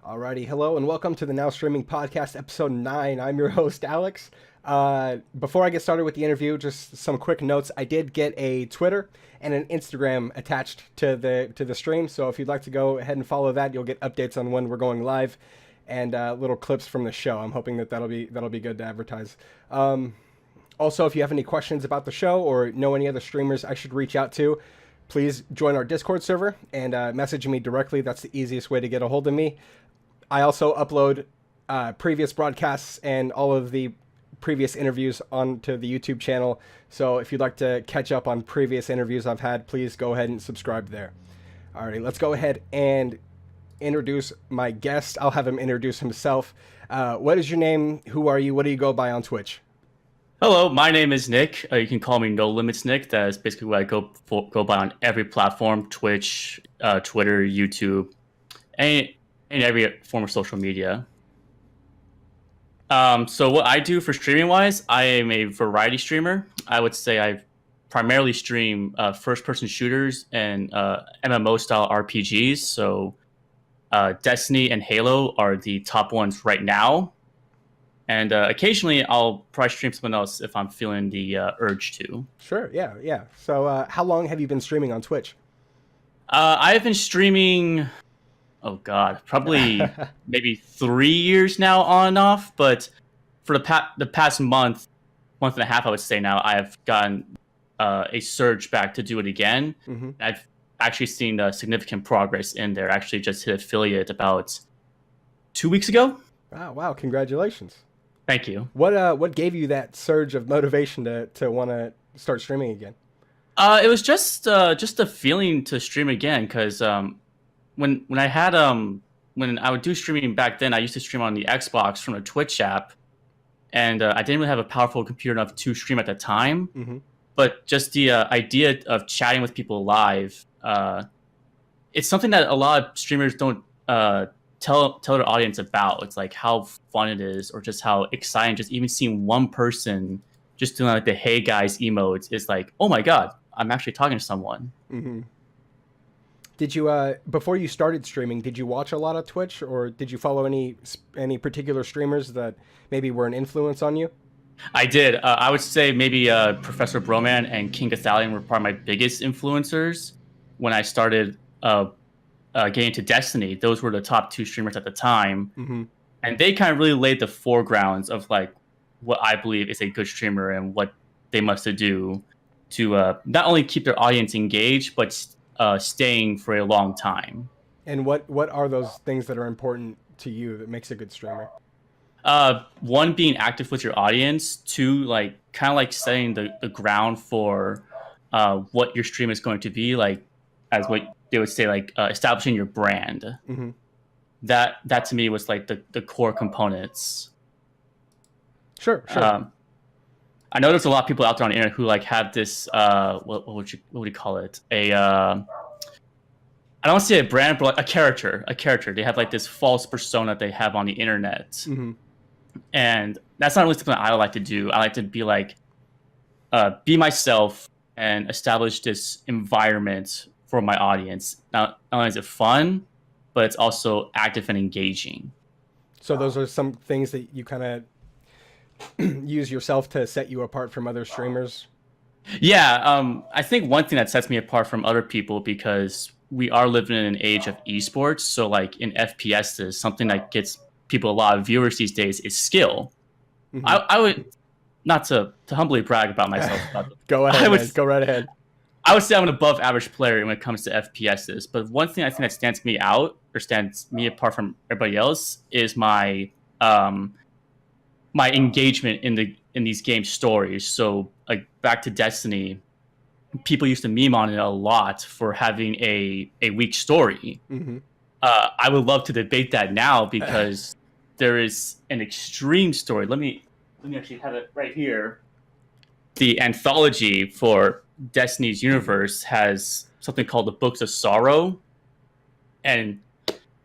Alrighty, hello and welcome to the Now Streaming Podcast, episode 9. I'm your host, Alex. Before I get started with the interview, just some quick notes. I did get a Twitter and an Instagram attached to the stream, so if you'd like to go ahead and follow that, you'll get updates on when we're going live and little clips from the show. I'm hoping that'll be good to advertise. Also, if you have any questions about the show or know any other streamers I should reach out to, please join our Discord server and message me directly. That's the easiest way to get a hold of me. I also upload previous broadcasts and all of the previous interviews onto the YouTube channel. So if you'd like to catch up on previous interviews I've had, please go ahead and subscribe there. All right, let's go ahead and introduce my guest. I'll have him introduce himself. What is your name? Who are you? What do you go by on Twitch? Hello, my name is Nick. You can call me NoLimitsNick. That is basically what I go by on every platform: Twitch, Twitter, YouTube, and every form of social media. So what I do for streaming wise, I am a variety streamer. I would say I primarily stream first-person shooters and MMO style RPGs. So Destiny and Halo are the top ones right now. And occasionally I'll probably stream something else if I'm feeling the urge to. Sure, yeah. So how long have you been streaming on Twitch? I've been streaming, oh God, probably maybe 3 years now on and off. But for the past month and a half, I would say now, I have gotten a surge back to do it again. Mm-hmm. I've actually seen significant progress in there. Actually just hit affiliate about 2 weeks ago. Wow, congratulations. Thank you. What gave you that surge of motivation to want to start streaming again? It was just a feeling to stream again, because when I would do streaming back then, I used to stream on the Xbox from a Twitch app, and I didn't really have a powerful computer enough to stream at the time. Mm-hmm. But just the idea of chatting with people live, it's something that a lot of streamers don't tell their audience about. It's like how fun it is, or just how exciting just even seeing one person just doing like the "Hey guys" emotes is like, oh my God, I'm actually talking to someone. Mm-hmm. Did you before you started streaming, did you watch a lot of Twitch, or did you follow any particular streamers that maybe were an influence on you? I did. I would say maybe Professor Broman and King Cathalion were probably my biggest influencers when I started getting into Destiny. Those were the top two streamers at the time. Mm-hmm. And they kind of really laid the foregrounds of like what I believe is a good streamer and what they must do to not only keep their audience engaged, but staying for a long time. And what are those things that are important to you that makes a good streamer? One, being active with your audience. Two, like kind of like setting the ground for what your stream is going to be, like as what they would say, like establishing your brand. Mm-hmm. That to me was like the core components. Sure. I know there's a lot of people out there on the internet who like have this what would you call it? I don't want to say a brand, but like a character. They have like this false persona they have on the internet. Mm-hmm. And that's not really something I like to do. I like to be like be myself and establish this environment for my audience. Not only is it fun, but it's also active and engaging. So those are some things that you kind of use yourself to set you apart from other streamers? Yeah, I think one thing that sets me apart from other people, because we are living in an age of esports, so like in FPS, something that gets people a lot of viewers these days is skill. Mm-hmm. I would, not to humbly brag about myself, but go right ahead. I would say I'm an above average player when it comes to FPSs, but one thing I think that stands me out or stands me apart from everybody else is my my engagement in these game stories. So like back to Destiny, people used to meme on it a lot for having a weak story. Mm-hmm. I would love to debate that now, because there is an extreme story. Let me actually have it right here. The anthology for Destiny's universe has something called the Books of Sorrow, and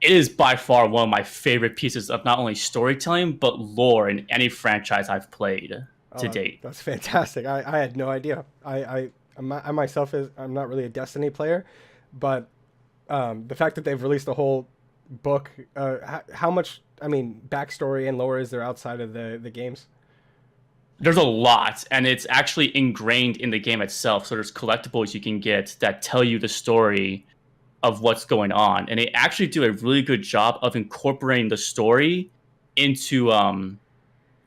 it is by far one of my favorite pieces of not only storytelling but lore in any franchise I've played to date. That's fantastic. I had no idea. I myself I'm not really a Destiny player, but the fact that they've released a whole book. How much, I mean, backstory and lore is there outside of the games? There's a lot, and it's actually ingrained in the game itself. So there's collectibles you can get that tell you the story of what's going on, and they actually do a really good job of incorporating the story into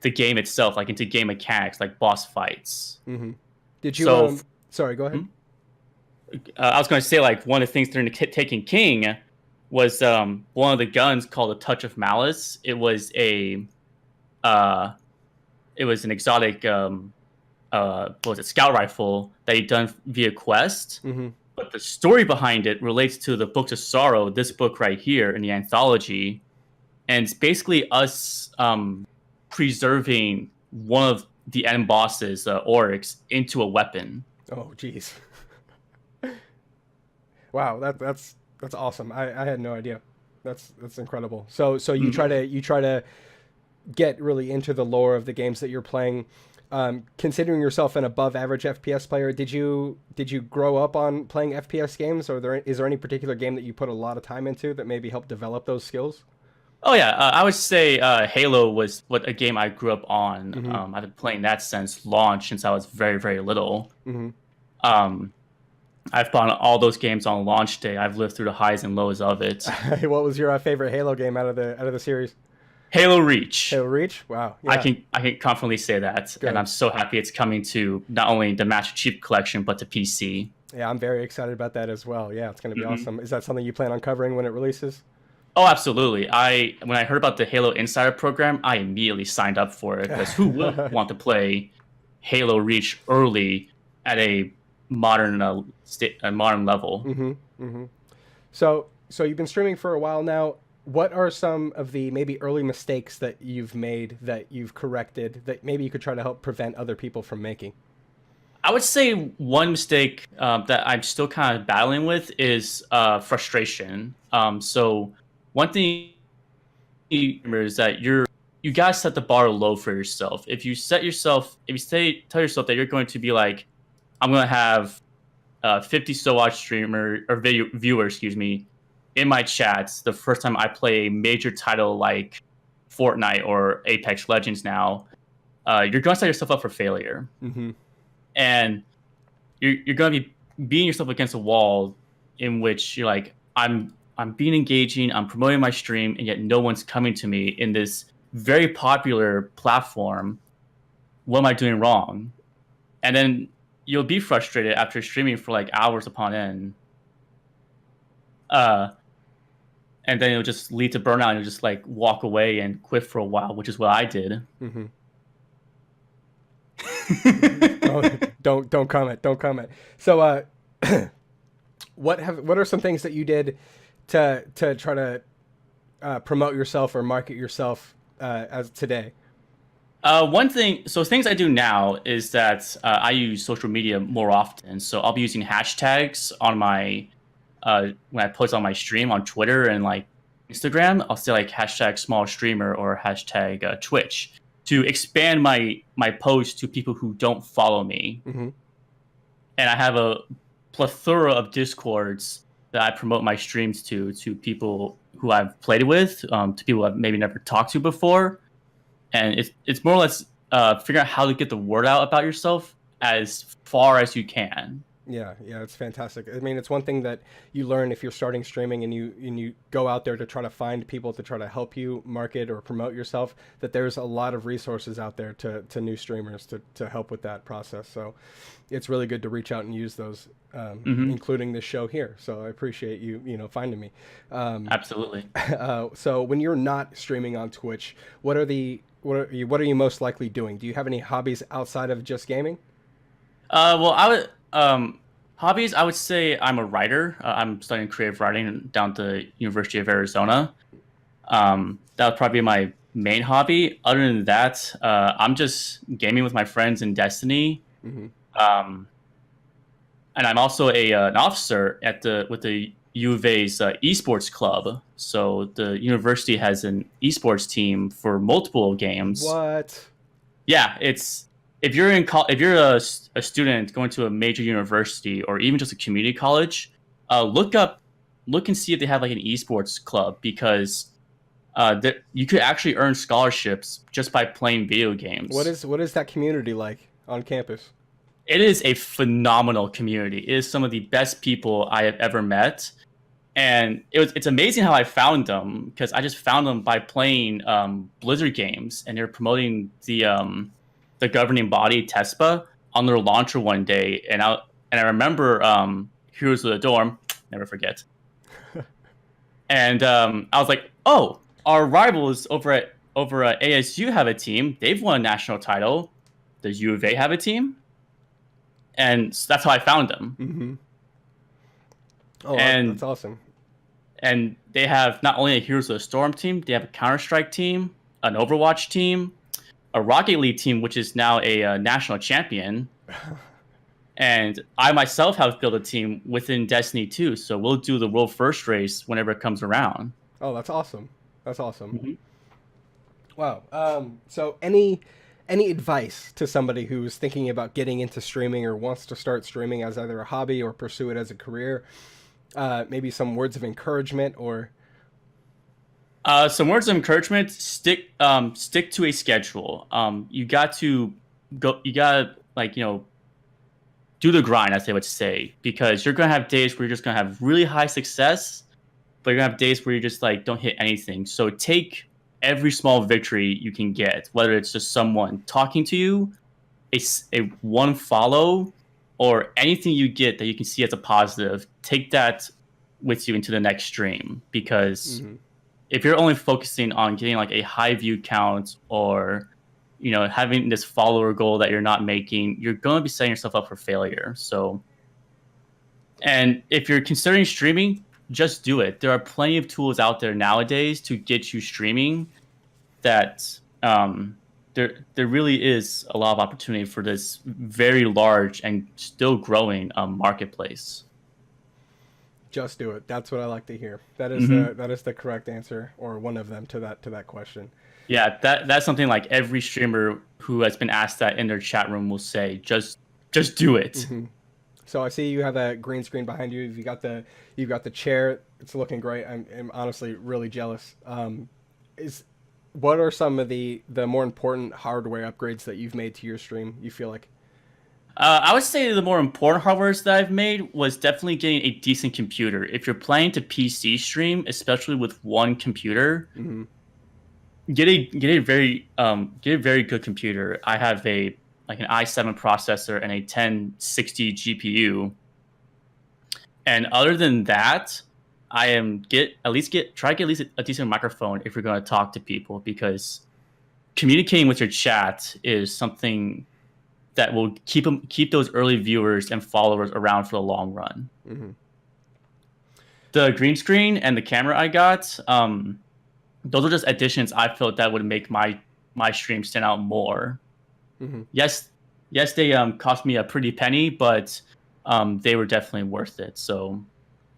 the game itself, like into game mechanics, like boss fights. Mm-hmm. Did you? So, Sorry, go ahead. I was going to say, like, one of the things during the Taken King was one of the guns called a Touch of Malice. It was an exotic what was it, scout rifle that he'd done via quest. Mm-hmm. But the story behind it relates to the Books of Sorrow, this book right here in the anthology, and it's basically us preserving one of the end bosses, Oryx, into a weapon. Oh, geez. Wow, that's awesome. I had no idea. That's incredible. So you try to get really into the lore of the games that you're playing. Considering yourself an above average FPS player, did you grow up on playing FPS games, or is there any particular game that you put a lot of time into that maybe helped develop those skills? Oh yeah, I would say Halo was a game I grew up on. Mm-hmm. I've been playing that since launch, since I was very, very little. Mm-hmm. I've bought all those games on launch day. I've lived through the highs and lows of it. What was your favorite Halo game out of the series? Halo Reach. Halo Reach? Wow. Yeah. I can confidently say that. Good. And I'm so happy it's coming to not only the Master Chief Collection, but to PC. Yeah, I'm very excited about that as well. Yeah, it's going to be awesome. Is that something you plan on covering when it releases? Oh, absolutely. When I heard about the Halo Insider program, I immediately signed up for it, because who would want to play Halo Reach early at a modern level? Mm-hmm. Mm-hmm. So you've been streaming for a while now. What are some of the maybe early mistakes that you've made that you've corrected that maybe you could try to help prevent other people from making? I would say one mistake that I'm still kind of battling with is frustration. So one thing is that you gotta set the bar low for yourself. If you tell yourself that you're going to be like, I'm gonna have 50 so watch viewers, in my chats the first time I play a major title like Fortnite or Apex Legends now, you're going to set yourself up for failure. Mm-hmm. And you're going to be beating yourself against a wall in which you're like, I'm being engaging, I'm promoting my stream, and yet no one's coming to me in this very popular platform. What am I doing wrong? And then you'll be frustrated after streaming for like hours upon end. And then it'll just lead to burnout, and you'll just like walk away and quit for a while, which is what I did. Mm-hmm. Don't comment. So what are some things that you did to try to promote yourself or market yourself as today? Things I do now is that I use social media more often. So I'll be using hashtags on my when I post on my stream on Twitter and like Instagram. I'll say like hashtag small streamer or hashtag Twitch to expand my post to people who don't follow me. Mm-hmm. And I have a plethora of Discords that I promote my streams to people who I've played with, to people I've maybe never talked to before. And it's more or less figuring out how to get the word out about yourself as far as you can. Yeah, it's fantastic. I mean, it's one thing that you learn if you're starting streaming and you go out there to try to find people to try to help you market or promote yourself, that there's a lot of resources out there to new streamers to help with that process. So it's really good to reach out and use those, including this show here. So I appreciate you finding me. Absolutely. So when you're not streaming on Twitch, what are you most likely doing? Do you have any hobbies outside of just gaming? Hobbies, I would say I'm a writer. I'm studying creative writing down at the University of Arizona. That would probably be my main hobby. Other than that, I'm just gaming with my friends in Destiny. Mm-hmm. And I'm also an officer with the U of A's esports club. So the university has an esports team for multiple games. What? Yeah, if you're a student going to a major university or even just a community college, look up look and see if they have like an esports club, because you could actually earn scholarships just by playing video games. What is that community like on campus? It is a phenomenal community. It is some of the best people I have ever met, and it's amazing how I found them, because I just found them by playing Blizzard games, and they're promoting the governing body TESPA on their launcher one day, and I remember Heroes of the Dorm, never forget, and I was like, oh, our rivals over at ASU have a team. They've won a national title. Does U of A have a team? And so that's how I found them. Mm-hmm. Oh, and that's awesome. And they have not only a Heroes of the Storm team, they have a Counter-Strike team, an Overwatch team, a Rocket League team, which is now a national champion. And I myself have built a team within Destiny 2, so we'll do the world first race whenever it comes around. Oh, that's awesome. That's awesome. Mm-hmm. Wow. So any advice to somebody who's thinking about getting into streaming or wants to start streaming as either a hobby or pursue it as a career? Maybe some words of encouragement or... Some words of encouragement: stick to a schedule. You got to do the grind, as they would say, because you're gonna have days where you're just gonna have really high success, but you're gonna have days where you just like don't hit anything. So take every small victory you can get, whether it's just someone talking to you, a one follow, or anything you get that you can see as a positive. Take that with you into the next stream, because if you're only focusing on getting like a high view count, or having this follower goal that you're not making, you're going to be setting yourself up for failure. So, and if you're considering streaming, just do it. There are plenty of tools out there nowadays to get you streaming. That there really is a lot of opportunity for this very large and still growing marketplace. Just do it. That's what I like to hear. That is the correct answer, or one of them to that question. Yeah, that's something like every streamer who has been asked that in their chat room will say. Just do it. Mm-hmm. So I see you have a green screen behind you. You've got the chair. It's looking great. I'm honestly really jealous. What are some of the more important hardware upgrades that you've made to your stream, you feel like? I would say the more important hardware that I've made was definitely getting a decent computer. If you're planning to PC stream, especially with one computer, get a very good computer. I have an i7 processor and a 1060 GPU. And other than that, try to get at least a decent microphone if you're going to talk to people, because communicating with your chat is something that will keep those early viewers and followers around for the long run. The green screen and the camera I got, those are just additions I felt that would make my stream stand out more. Yes, they cost me a pretty penny, but they were definitely worth it. So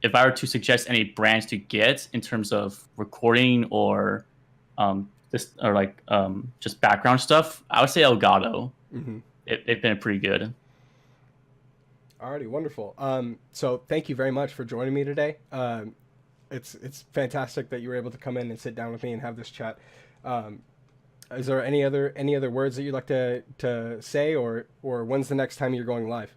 if I were to suggest any brands to get in terms of recording or just background stuff, I would say Elgato. They've been pretty good. Alrighty, wonderful. So thank you very much for joining me today. It's fantastic that you were able to come in and sit down with me and have this chat. Is there any other words that you'd like to say, or when's the next time you're going live?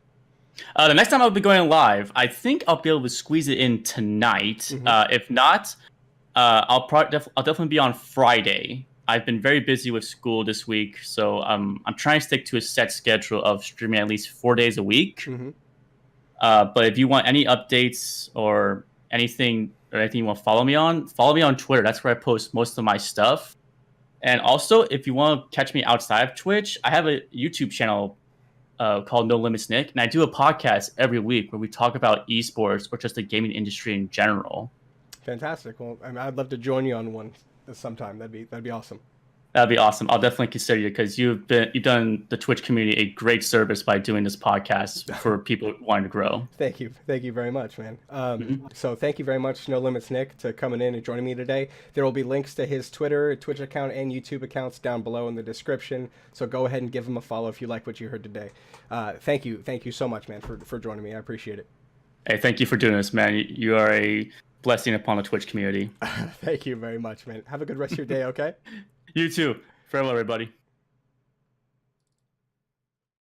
The next time I'll be going live, I think I'll be able to squeeze it in tonight. If not, I'll definitely be on Friday. I've been very busy with school this week, so I'm trying to stick to a set schedule of streaming at least 4 days a week. But if you want any updates or anything you want to follow me on Twitter. That's where I post most of my stuff. And also, if you want to catch me outside of Twitch, I have a YouTube channel called NoLimitsNick, and I do a podcast every week where we talk about esports or just the gaming industry in general. Fantastic. Well, I'd love to join you on one sometime. That'd be awesome. That'd be awesome. I'll definitely consider you, because you've done the Twitch community a great service by doing this podcast for people wanting to grow. Thank you very much, man. So thank you very much, NoLimitsNick, to coming in and joining me today. There will be links to his Twitter, Twitch account, and YouTube accounts down below in the description. So go ahead and give him a follow if you like what you heard today. Thank you so much, man, for joining me. I appreciate it. Hey, thank you for doing this, man. You are a blessing upon the Twitch community. Thank you very much, man. Have a good rest of your day, okay? You too. Farewell, everybody.